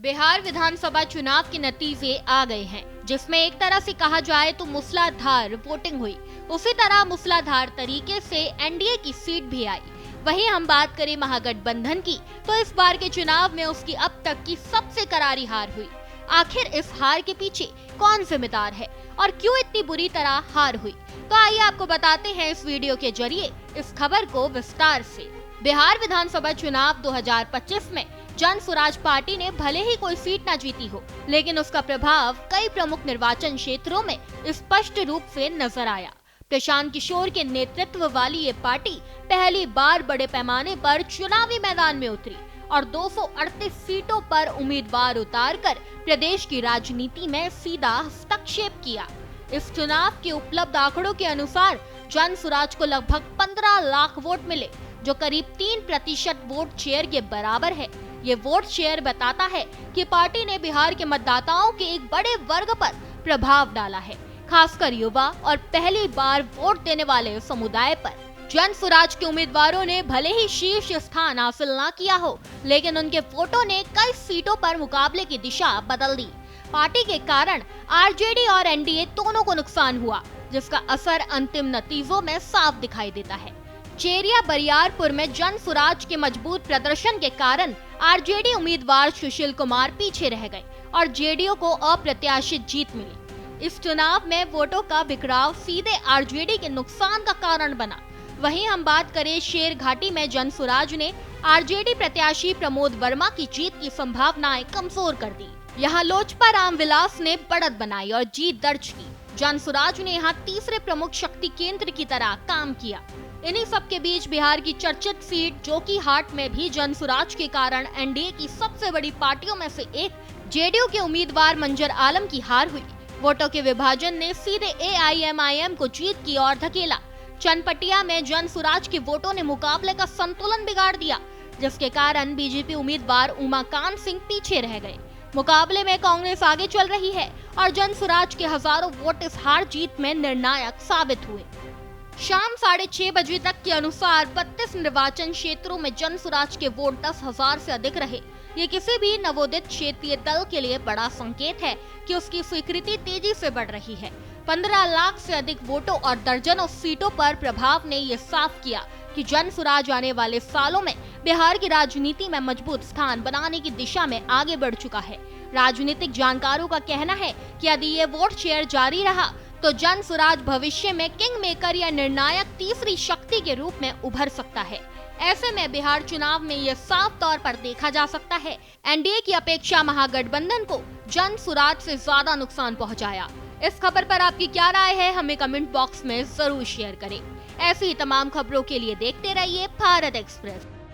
बिहार विधानसभा चुनाव के नतीजे आ गए हैं, जिसमें एक तरह से कहा जाए तो मूसलाधार वोटिंग हुई। उसी तरह मूसलाधार तरीके से एनडीए की सीट भी आई। वहीं हम बात करें महागठबंधन की, तो इस बार के चुनाव में उसकी अब तक की सबसे करारी हार हुई। आखिर इस हार के पीछे कौन जिम्मेदार है और क्यों इतनी बुरी तरह हार हुई, तो आइए आपको बताते हैं इस वीडियो के जरिए इस खबर को विस्तार से। बिहार विधानसभा चुनाव 2025 में जन स्वराज पार्टी ने भले ही कोई सीट न जीती हो, लेकिन उसका प्रभाव कई प्रमुख निर्वाचन क्षेत्रों में स्पष्ट रूप से नजर आया। प्रशांत किशोर के नेतृत्व वाली ये पार्टी पहली बार बड़े पैमाने पर चुनावी मैदान में उतरी और 238 सीटों पर उम्मीदवार उतारकर प्रदेश की राजनीति में सीधा हस्तक्षेप किया। इस चुनाव के उपलब्ध आंकड़ों के अनुसार जन स्वराज को लगभग 15 लाख वोट मिले, जो करीब 3% वोट शेयर के बराबर है। ये वोट शेयर बताता है कि पार्टी ने बिहार के मतदाताओं के एक बड़े वर्ग पर प्रभाव डाला है, खासकर युवा और पहली बार वोट देने वाले समुदाय पर। जन स्वराज के उम्मीदवारों ने भले ही शीर्ष स्थान हासिल न किया हो, लेकिन उनके वोटों ने कई सीटों पर मुकाबले की दिशा बदल दी। पार्टी के कारण आरजेडी और एनडीए दोनों को नुकसान हुआ, जिसका असर अंतिम नतीजों में साफ दिखाई देता है। चेरिया बरियारपुर में जन स्वराज के मजबूत प्रदर्शन के कारण आरजेडी उम्मीदवार सुशील कुमार पीछे रह गए और जेडीयू को अप्रत्याशित जीत मिली। इस चुनाव में वोटों का बिखराव सीधे आरजेडी के नुकसान का कारण बना। वहीं हम बात करें शेर घाटी में जन स्वराज ने आरजेडी प्रत्याशी प्रमोद वर्मा की जीत की संभावनाएं कमजोर कर दी। यहाँ लोजपा रामविलास ने बढ़त बनाई और जीत दर्ज की। जन स्वराज ने यहाँ तीसरे प्रमुख शक्ति केंद्र की तरह काम किया। इन्हीं सब के बीच बिहार की चर्चित सीट जोकीहाट में भी जन स्वराज के कारण एनडीए की सबसे बड़ी पार्टियों में से एक जेडीयू के उम्मीदवार मंजर आलम की हार हुई। वोटों के विभाजन ने सीधे एआईएमआईएम को जीत की ओर धकेला। चनपटिया में जन स्वराज के वोटों ने मुकाबले का संतुलन बिगाड़ दिया, जिसके कारण बीजेपी उम्मीदवार उमाकांत सिंह पीछे रह गए। मुकाबले में कांग्रेस आगे चल रही है और जन स्वराज के हजारों वोट इस हार जीत में निर्णायक साबित हुए। शाम 6:30 बजे तक के अनुसार 32 निर्वाचन क्षेत्रों में जन स्वराज के वोट 10,000 से अधिक रहे। ये किसी भी नवोदित क्षेत्रीय दल के लिए बड़ा संकेत है कि उसकी स्वीकृति तेजी से बढ़ रही है। 15 लाख से अधिक वोटों और दर्जनों सीटों पर प्रभाव ने ये साफ किया कि जन स्वराज आने वाले सालों में बिहार की राजनीति में मजबूत स्थान बनाने की दिशा में आगे बढ़ चुका है। राजनीतिक जानकारों का कहना है कि यदि ये वोट शेयर जारी रहा तो जन स्वराज भविष्य में किंग मेकर या निर्णायक तीसरी शक्ति के रूप में उभर सकता है। ऐसे में बिहार चुनाव में ये साफ तौर पर देखा जा सकता है, एनडीए की अपेक्षा महागठबंधन को जन स्वराज से ज्यादा नुकसान पहुंचाया। इस खबर पर आपकी क्या राय है, हमें कमेंट बॉक्स में जरूर शेयर करें। ऐसी ही तमाम खबरों के लिए देखते रहिए भारत एक्सप्रेस।